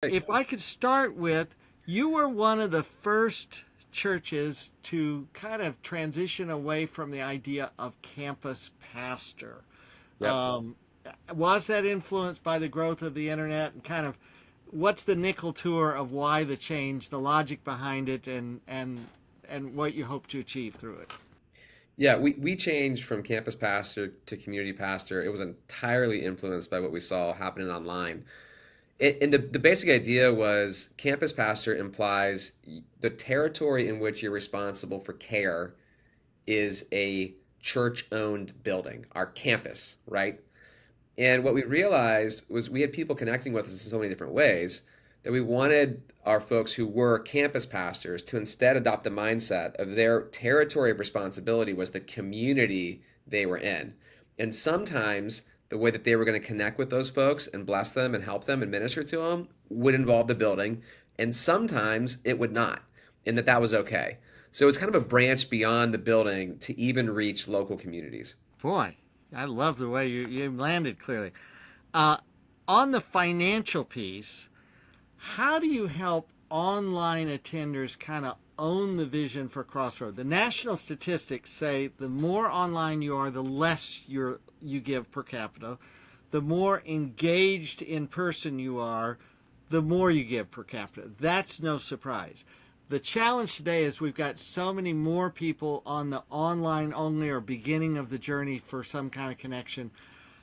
If I could start with, you were one of the first churches to kind of transition away from the idea of campus pastor. Yep. Um, was that influenced by the growth of the internet, and kind of what's the nickel tour of why the change, the logic behind it, and what you hope to achieve through it? Yeah, we changed from campus pastor to community pastor. It was entirely influenced by what we saw happening online. And the basic idea was campus pastor implies the territory in which you're responsible for care is a church-owned building, our campus, right? And what we realized was we had people connecting with us in so many different ways that we wanted our folks who were campus pastors to instead adopt the mindset of their territory of responsibility was the community they were in. And sometimes the way that they were going to connect with those folks and bless them and help them and minister to them would involve the building. And sometimes it would not, and that was okay. So it's kind of a branch beyond the building to even reach local communities. Boy, I love the way you landed clearly. Uh, on the financial piece, how do you help online attenders kind of own the vision for Crossroad? The national statistics say the more online you are, the less you give per capita. The more engaged in person you are, the more you give per capita. That's no surprise. The challenge today is we've got so many more people on the online only or beginning of the journey for some kind of connection.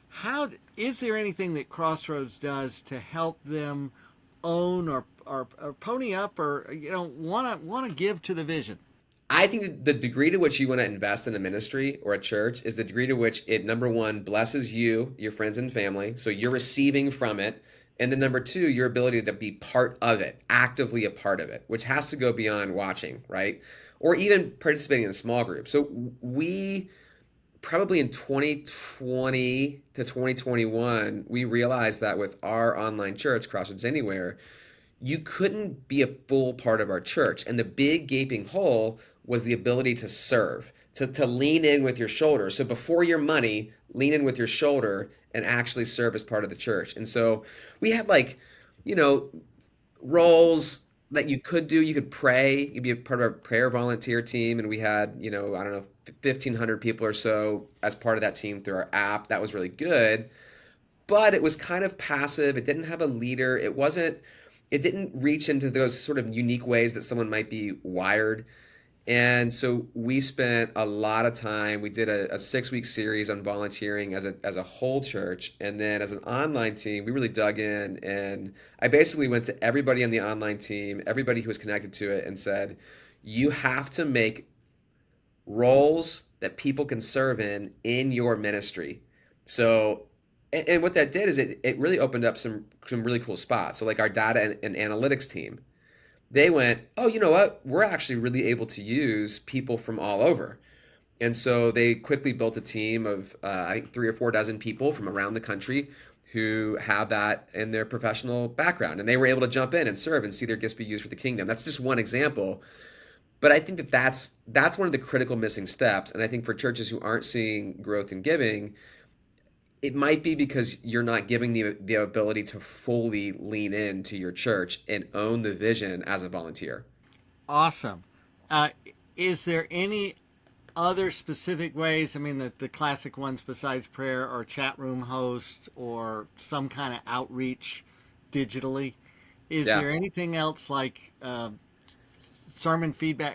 How is there anything that Crossroads does to help them own or pony up, or want to give to the vision? I think the degree to which you want to invest in a ministry or a church is the degree to which it, number one, blesses you, your friends and family. So you're receiving from it. And then number two, your ability to be part of it, actively a part of it, which has to go beyond watching, right? Or even participating in a small group. So we probably in 2020 to 2021, we realized that with our online church, Crossroads Anywhere, you couldn't be a full part of our church. And the big gaping hole was the ability to serve, to lean in with your shoulder. So before your money, lean in with your shoulder and actually serve as part of the church. And so we had like, you know, roles that you could do. You could pray. You'd be a part of our prayer volunteer team. And we had, I don't know, 1,500 people or so as part of that team through our app. That was really good, but it was kind of passive. It didn't have a leader. It didn't reach into those sort of unique ways that someone might be wired. And so we spent a lot of time. We did a 6 week series on volunteering as a whole church. And then as an online team, we really dug in. And I basically went to everybody on the online team, everybody who was connected to it, and said, you have to make roles that people can serve in your ministry. So, and what that did is it really opened up some really cool spots. So like our data and analytics team, they went, oh, you know what? We're actually really able to use people from all over. And so they quickly built a team of I think 3 or 4 dozen people from around the country who have that in their professional background, and they were able to jump in and serve and see their gifts be used for the kingdom. That's just one example, but I think that that's one of the critical missing steps. And I think for churches who aren't seeing growth in giving, it might be because you're not giving the ability to fully lean into your church and own the vision as a volunteer. Awesome. Uh, is there any other specific ways? I mean, the classic ones besides prayer, or chat room host, or some kind of outreach digitally. Is Yeah. there anything else like sermon feedback?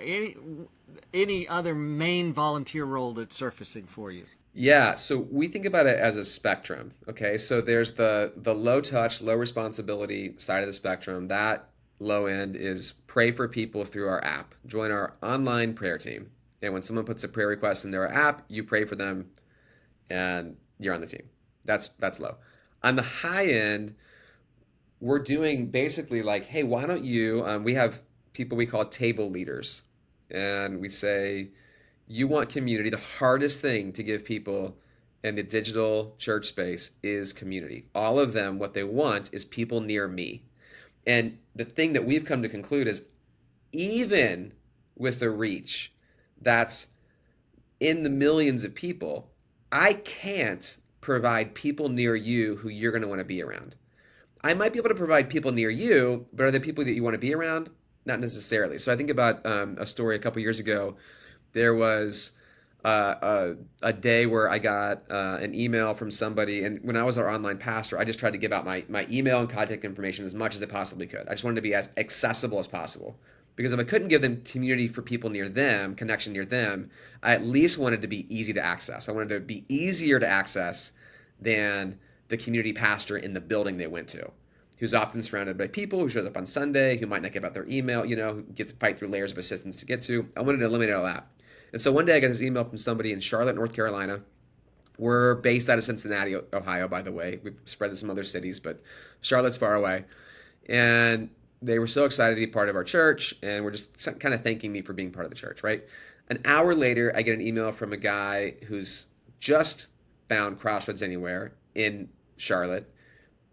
Any other main volunteer role that's surfacing for you? Yeah, so we think about it as a spectrum. Okay, so there's the low touch, low responsibility side of the spectrum. That low end is pray for people through our app. Join our online prayer team. And when someone puts a prayer request in their app, you pray for them and you're on the team. That's low. On the high end, we're doing basically like, hey, why don't you? We have people we call table leaders, and we say, you want community. The hardest thing to give people in the digital church space is community. All of them, what they want is people near me. And the thing that we've come to conclude is even with the reach that's in the millions of people, I can't provide people near you who you're going to want to be around. I might be able to provide people near you, but are the people that you want to be around? Not necessarily. So I think about a story a couple years ago. There was a day where I got an email from somebody, and when I was our online pastor, I just tried to give out my email and contact information as much as I possibly could. I just wanted to be as accessible as possible. Because if I couldn't give them community for people near them, connection near them, I at least wanted to be easy to access. I wanted to be easier to access than the community pastor in the building they went to, who's often surrounded by people, who shows up on Sunday, who might not give out their email, who get to fight through layers of assistance to get to. I wanted to eliminate all that. And so one day I got this email from somebody in Charlotte, North Carolina. We're based out of Cincinnati, Ohio, by the way. We've spread to some other cities, but Charlotte's far away. And they were so excited to be part of our church, and were just kind of thanking me for being part of the church, right? An hour later, I get an email from a guy who's just found Crossroads Anywhere in Charlotte,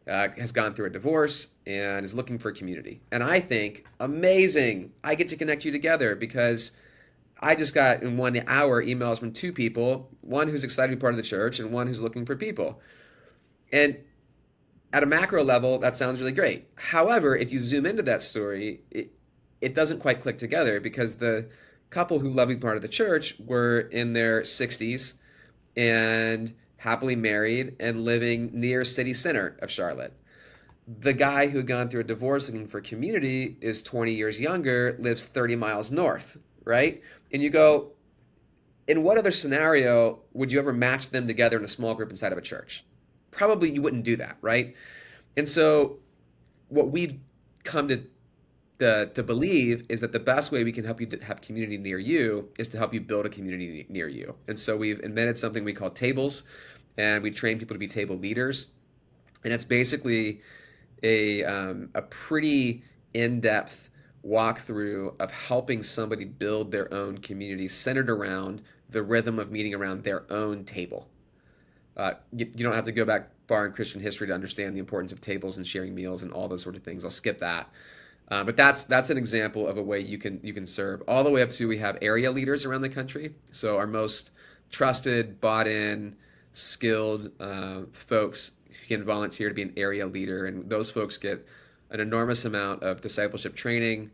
has gone through a divorce, and is looking for a community. And I think, amazing, I get to connect you together, because I just got in 1 hour emails from two people, one who's excited to be part of the church and one who's looking for people. And at a macro level, that sounds really great. However, if you zoom into that story, it doesn't quite click together, because the couple who loved to be part of the church were in their 60s and happily married and living near city center of Charlotte. The guy who had gone through a divorce looking for community is 20 years younger, lives 30 miles north, right? And you go, in what other scenario would you ever match them together in a small group inside of a church? Probably you wouldn't do that, right? And so what we've come to believe is that the best way we can help you to have community near you is to help you build a community near you. And so we've invented something we call tables, and we train people to be table leaders. And it's basically a pretty in-depth walkthrough of helping somebody build their own community centered around the rhythm of meeting around their own table. You don't have to go back far in Christian history to understand the importance of tables and sharing meals and all those sort of things. I'll skip that. But that's an example of a way you can serve, all the way up to, we have area leaders around the country. So our most trusted, bought in, skilled folks can volunteer to be an area leader, and those folks get an enormous amount of discipleship training.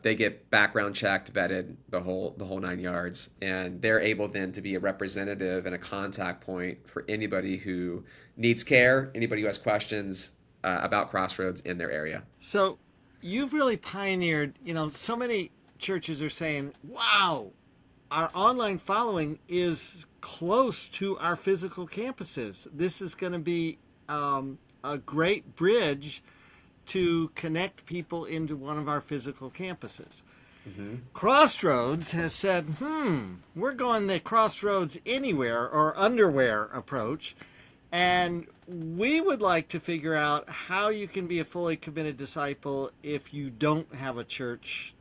They get background checked, vetted, the whole 9 yards, and they're able then to be a representative and a contact point for anybody who needs care, anybody who has questions about Crossroads in their area. So you've really pioneered, so many churches are saying, wow, our online following is close to our physical campuses. This is going to be a great bridge to connect people into one of our physical campuses. Mm-hmm. Crossroads has said, we're going the Crossroads Anywhere or underwear approach, and we would like to figure out how you can be a fully committed disciple if you don't have a church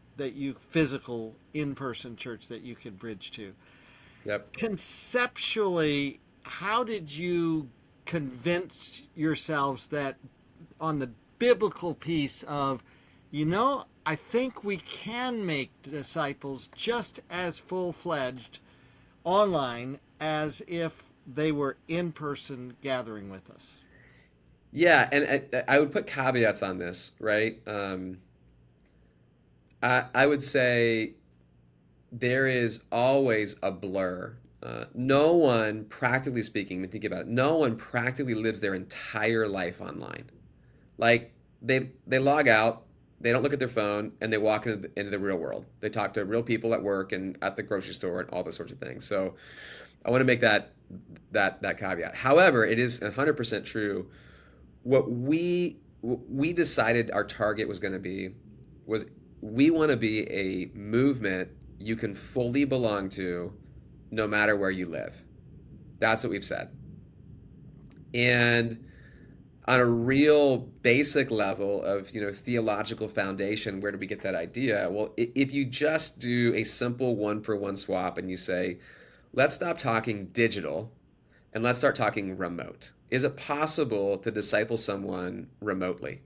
physical in-person church that you can bridge to. Yep. Conceptually, how did you convince yourselves that on the biblical piece of, I think we can make disciples just as full-fledged online as if they were in person gathering with us? Yeah, and I would put caveats on this, right? I would say there is always a blur. No one, practically speaking, think about it, no one practically lives their entire life online. Like, they log out, they don't look at their phone, and they walk into the real world. They talk to real people at work and at the grocery store and all those sorts of things. So I want to make that caveat. However, it is 100% true. What we decided our target was going to be was, we want to be a movement you can fully belong to no matter where you live. That's what we've said. And on a real basic level of theological foundation, where do we get that idea? Well, if you just do a simple one-for-one swap and you say, let's stop talking digital and let's start talking remote. Is it possible to disciple someone remotely?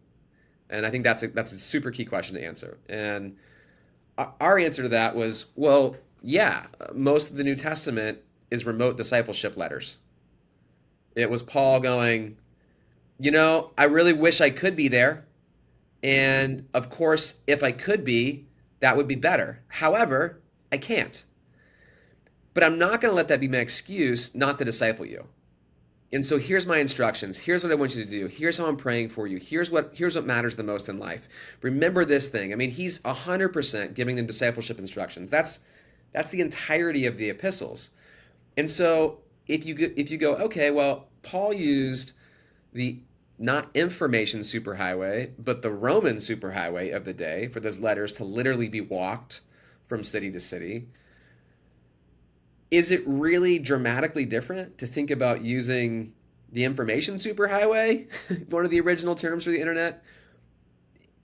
And I think that's a super key question to answer. And our answer to that was, well, yeah, most of the New Testament is remote discipleship letters. It was Paul going, I really wish I could be there. And of course, if I could be, that would be better. However, I can't. But I'm not going to let that be my excuse not to disciple you. And so here's my instructions. Here's what I want you to do. Here's how I'm praying for you. Here's what matters the most in life. Remember this thing. I mean, he's 100% giving them discipleship instructions. That's the entirety of the epistles. And so if you go, okay, well, Paul used the not information superhighway, but the Roman superhighway of the day for those letters to literally be walked from city to city. Is it really dramatically different to think about using the information superhighway, one of the original terms for the internet,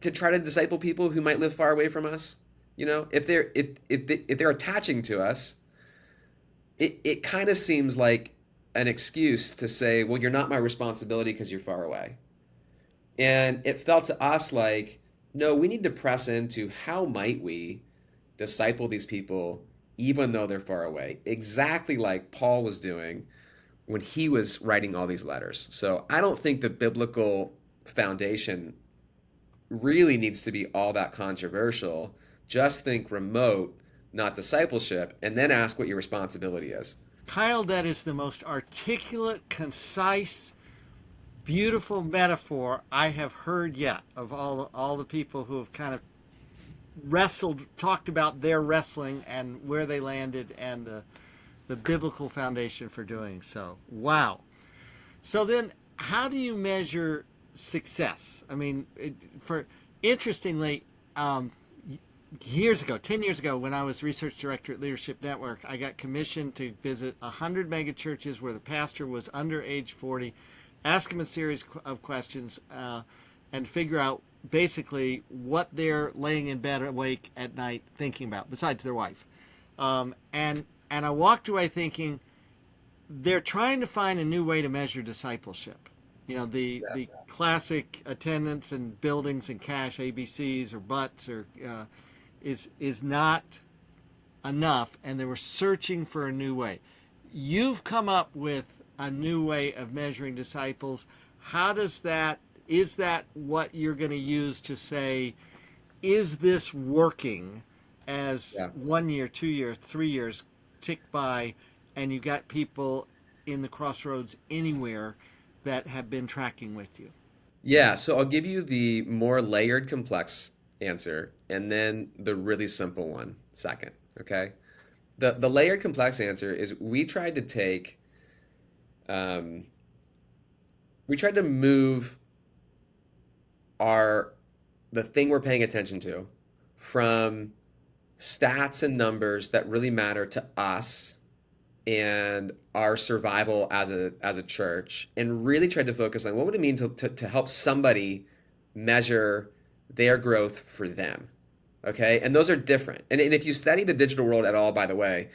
to try to disciple people who might live far away from us? If they're attaching to us, it kind of seems like an excuse to say, well, you're not my responsibility because you're far away. And it felt to us like, no, we need to press into how might we disciple these people even though they're far away, exactly like Paul was doing when he was writing all these letters. So I don't think the biblical foundation really needs to be all that controversial. Just think remote, not discipleship, and then ask what your responsibility is. Kyle, that is the most articulate, concise, beautiful metaphor I have heard yet of all the people who have kind of talked about their wrestling and where they landed and the biblical foundation for doing so. Wow. So then, how do you measure success? I mean, interestingly, years ago, 10 years ago, when I was research director at Leadership Network, I got commissioned to visit 100 mega churches where the pastor was under age 40, ask him a series of questions, and figure out basically what they're laying in bed awake at night thinking about, besides their wife. And I walked away thinking they're trying to find a new way to measure discipleship. The classic attendance and buildings and cash ABCs or butts or is not enough, and they were searching for a new way. You've come up with a new way of measuring disciples. How does that is that what you're going to use to say, is this working as Yeah. 1 year, 2 years, 3 years tick by, and you got people in the Crossroads anywhere that have been tracking with you? Yeah, so I'll give you the more layered, complex answer, and then the really simple one second, okay? The layered, complex answer is um, we tried to move our the thing we're paying attention to from stats and numbers that really matter to us and our survival as a church, and really tried to focus on what would it mean to help somebody measure their growth for them. Okay, and those are different. And if you study the digital world at all, by the way,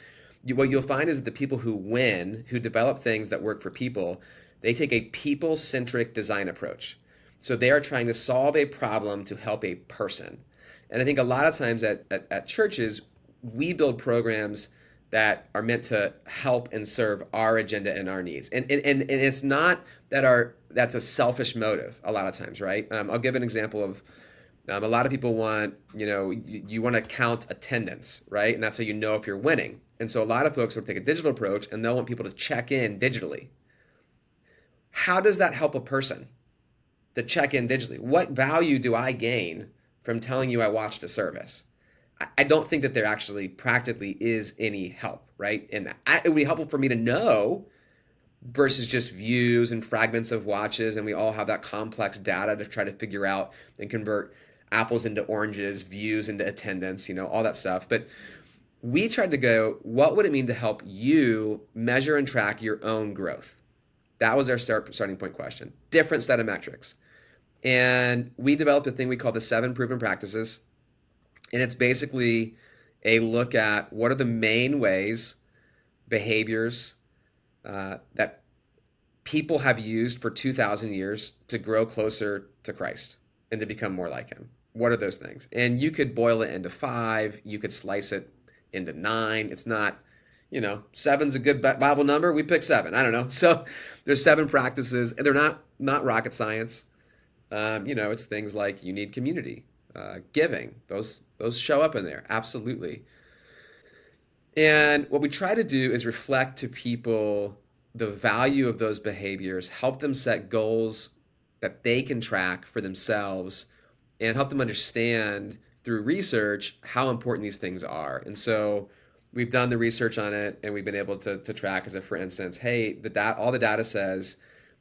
what you'll find is that the people who win, who develop things that work for people, they take a people-centric design approach. So they are trying to solve a problem to help a person. And I think a lot of times at churches, we build programs that are meant to help and serve our agenda and our needs. And it's not that's a selfish motive a lot of times, right? I'll give an example of a lot of people want, you want to count attendance, right? And that's how you know if you're winning. And so a lot of folks will take a digital approach and they'll want people to check in digitally. How does that help a person to check in digitally? What value do I gain from telling you I watched a service? I don't think that there actually practically is any help, right? In that, it would be helpful for me to know versus just views and fragments of watches, and we all have that complex data to try to figure out and convert apples into oranges, views into attendance, all that stuff. But we tried to go, what would it mean to help you measure and track your own growth? That was our starting point question. Different set of metrics. And we developed a thing we call the 7 proven practices. And it's basically a look at what are the main ways, behaviors that people have used for 2,000 years to grow closer to Christ and to become more like him. What are those things? And you could boil it into 5, you could slice it into 9. It's not Seven's a good Bible number. We pick seven. I don't know. So there's seven practices, and they're not rocket science. It's things like you need community, giving. Those show up in there absolutely. And what we try to do is reflect to people the value of those behaviors, help them set goals that they can track for themselves, and help them understand through research how important these things are. And so we've done the research on it, and we've been able to track, as if, for instance, hey, all the data says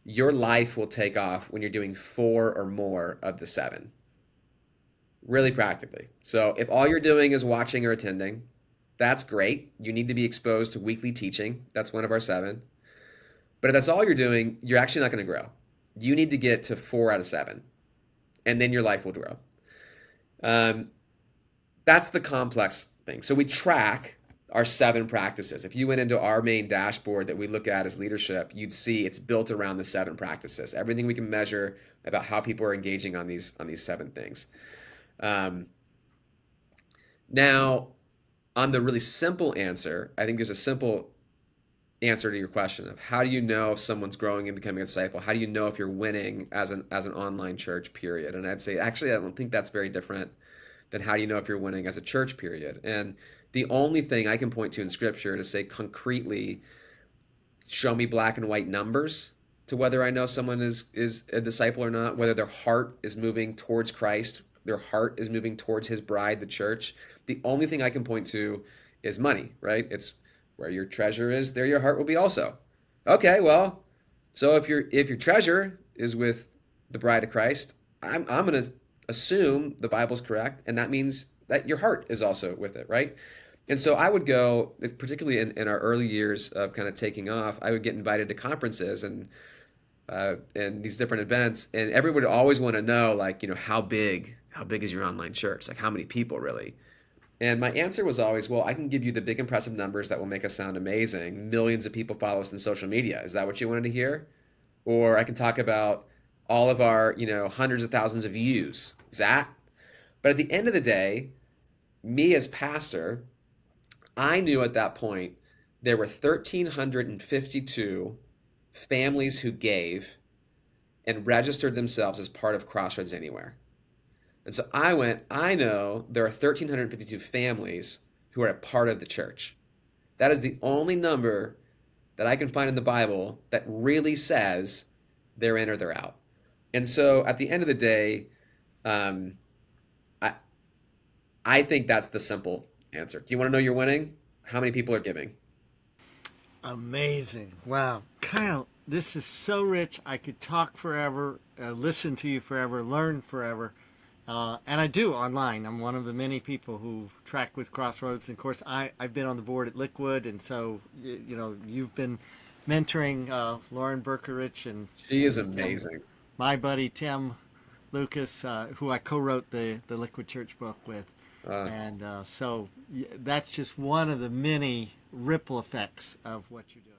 your life will take off when you're doing four or more of the seven, really practically. So if all you're doing is watching or attending, that's great. You need to be exposed to weekly teaching. That's one of our seven. But if that's all you're doing, you're actually not going to grow. You need to get to 4 out of 7, and then your life will grow. That's the complex thing. So we track our 7 practices. If you went into our main dashboard that we look at as leadership, you'd see it's built around the 7 practices. Everything we can measure about how people are engaging on these 7 things. Now, on the really simple answer, I think there's a simple answer to your question of how do you know if someone's growing and becoming a disciple? How do you know if you're winning as an online church, period? And I'd say, actually, I don't think that's very different than how do you know if you're winning as a church, period. And the only thing I can point to in Scripture to say concretely, show me black and white numbers to whether I know someone is a disciple or not, whether their heart is moving towards Christ, their heart is moving towards his bride, the church. The only thing I can point to is money, right? It's where your treasure is, there your heart will be also. Okay, well, so if your treasure is with the bride of Christ, I'm going to assume the Bible's correct, and that means that your heart is also with it, right? And so I would go, particularly in our early years of kind of taking off, I would get invited to conferences and these different events, and everyone would always want to know, like, how big is your online church? Like, how many people really? And my answer was always, well, I can give you the big impressive numbers that will make us sound amazing. Millions of people follow us in social media. Is that what you wanted to hear? Or I can talk about all of our, hundreds of thousands of views. Is that? But at the end of the day, me as pastor, I knew at that point there were 1,352 families who gave and registered themselves as part of Crossroads Anywhere. And so I know there are 1,352 families who are a part of the church. That is the only number that I can find in the Bible that really says they're in or they're out. And so at the end of the day, um, I, I think that's the simple answer. Do you want to know you're winning? How many people are giving? Amazing. Wow. Kyle, this is so rich. I could talk forever, listen to you forever, learn forever. And I do online. I'm one of the many people who track with Crossroads. And of course, I've been on the board at Liquid. And so, you've been mentoring Lauren Berkerich and, She is Tim, amazing. my buddy Tim Lucas, who I co-wrote the Liquid Church book with. Uh, And so that's just one of the many ripple effects of what you do.